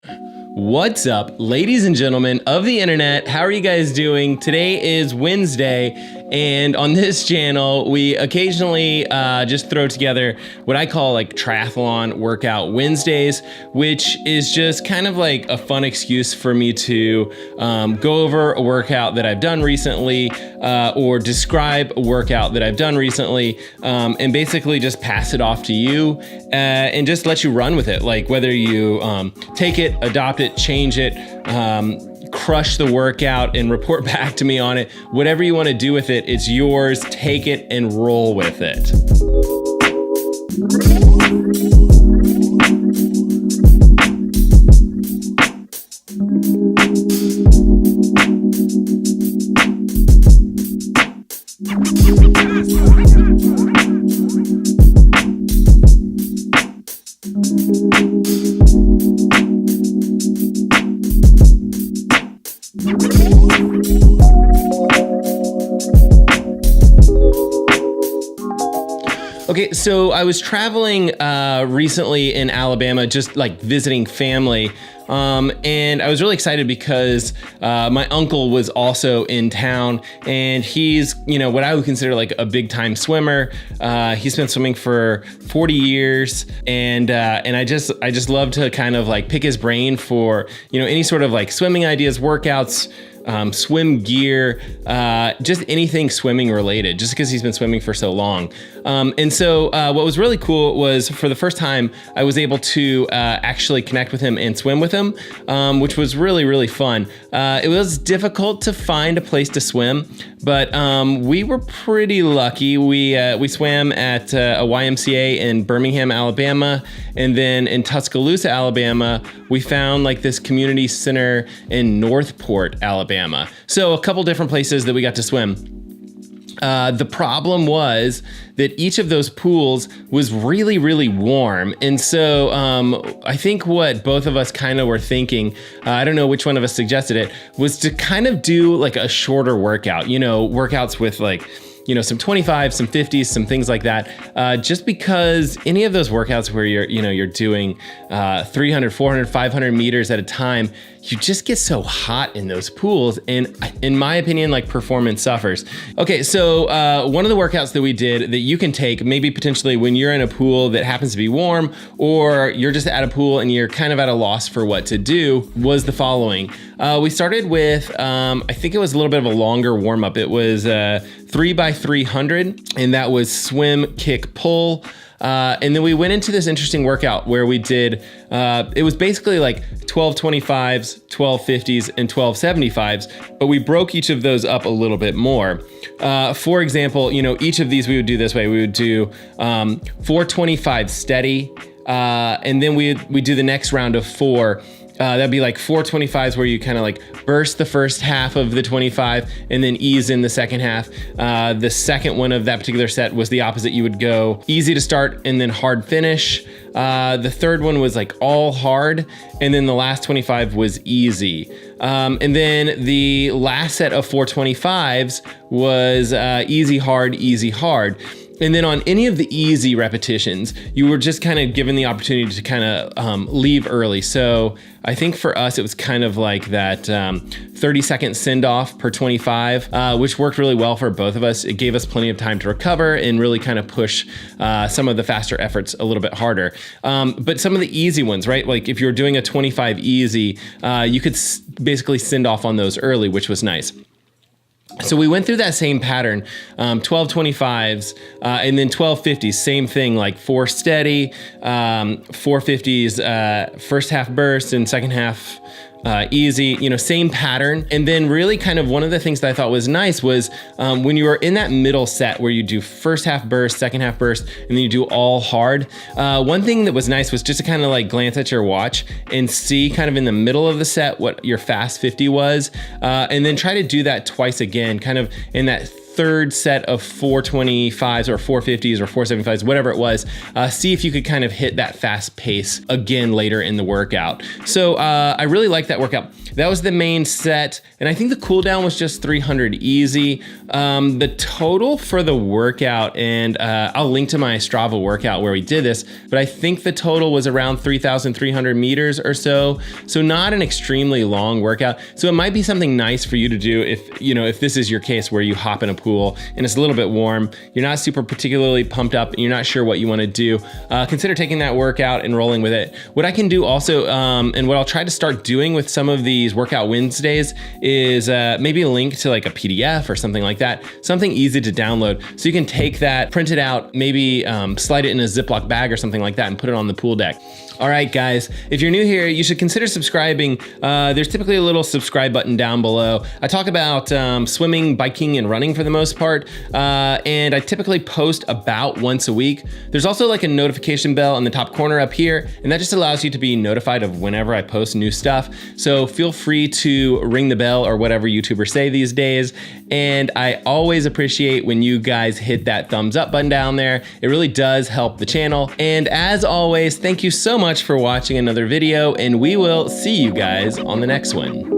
What's up, ladies and gentlemen of the internet? How are you guys doing? Today is Wednesday, and on this channel, we occasionally just throw together what I call like Triathlon Workout Wednesdays, which is just kind of like a fun excuse for me to go over a workout that I've done recently or describe a workout that I've done recently, and basically just pass it off to you and just let you run with it. Like whether you take it, adopt it, change it, crush the workout and report back to me on it. Whatever you want to do with it, it's yours. Take it and roll with it. Okay, so I was traveling recently in Alabama, just like visiting family. And I was really excited because my uncle was also in town, and he's, you know, what I would consider like a big time swimmer. He's been swimming for 40 years, and I just love to kind of like pick his brain for, you know, any sort of like swimming ideas, workouts, swim gear, just anything swimming related, just because he's been swimming for so long. And so what was really cool was for the first time, I was able to actually connect with him and swim with him, which was really, really fun. It was difficult to find a place to swim, but we were pretty lucky. We swam at a YMCA in Birmingham, Alabama, and then in Tuscaloosa, Alabama, we found like this community center in Northport, Alabama. So a couple different places that we got to swim. The problem was that each of those pools was really, really warm. And so I think what both of us kind of were thinking, I don't know which one of us suggested it, was to kind of do like a shorter workout, you know, workouts with like, you know, some 25s, some 50s, some things like that. Just because any of those workouts where you're doing 300, 400, 500 meters at a time, you just get so hot in those pools. And in my opinion, like performance suffers. Okay, so one of the workouts that we did that you can take maybe potentially when you're in a pool that happens to be warm, or you're just at a pool and you're kind of at a loss for what to do, was the following. We started with, I think it was a little bit of a longer warm up. It was 3x300, and that was swim, kick, pull. And then we went into this interesting workout where we did, it was basically like 12 25s, 12 50s, and 12 75s, but we broke each of those up a little bit more. For example, you know, each of these we would do this way. We would do 425 steady, and then we do the next round of 4. That'd be like 425s where you kind of like burst the first half of the 25 and then ease in the second half. The second one of that particular set was the opposite. You would go easy to start and then hard finish. The third one was like all hard, and then the last 25 was easy. And then the last set of 425s was easy, hard, easy, hard. And then on any of the easy repetitions, you were just kind of given the opportunity to kind of leave early. So I think for us, it was kind of like that 30-second send-off per 25, which worked really well for both of us. It gave us plenty of time to recover and really kind of push some of the faster efforts a little bit harder. But some of the easy ones, right? Like if you're doing a 25 easy, you could basically send off on those early, which was nice. So we went through that same pattern, 12 25s, and then 12 50s, same thing, like 4 steady, 4 50s, first half burst and second half easy, you know, same pattern. And then really kind of one of the things that I thought was nice was when you were in that middle set where you do first half burst, second half burst, and then you do all hard. One thing that was nice was just to kind of like glance at your watch and see kind of in the middle of the set what your fast 50 was, and then try to do that twice again, kind of in that third set of 425s or 450s or 475s, whatever it was, see if you could kind of hit that fast pace again later in the workout. So I really liked that workout. That was the main set, and I think the cool down was just 300 easy. The total for the workout, and I'll link to my Strava workout where we did this, but I think the total was around 3,300 meters or so. So not an extremely long workout. So it might be something nice for you to do if this is your case where you hop in a pool and it's a little bit warm, you're not super particularly pumped up, and you're not sure what you want to do. Consider taking that workout and rolling with it. What I can do also, and what I'll try to start doing with some of these workout Wednesdays is maybe a link to like a PDF or something like that, something easy to download. So you can take that, print it out, maybe slide it in a Ziploc bag or something like that and put it on the pool deck. All right, guys, if you're new here, you should consider subscribing. There's typically a little subscribe button down below. I talk about swimming, biking, and running for the most part, and I typically post about once a week. There's also like a notification bell in the top corner up here, and that just allows you to be notified of whenever I post new stuff. So feel free to ring the bell or whatever YouTubers say these days. And I always appreciate when you guys hit that thumbs up button down there. It really does help the channel. And as always, thank you so much for watching another video, and we will see you guys on the next one.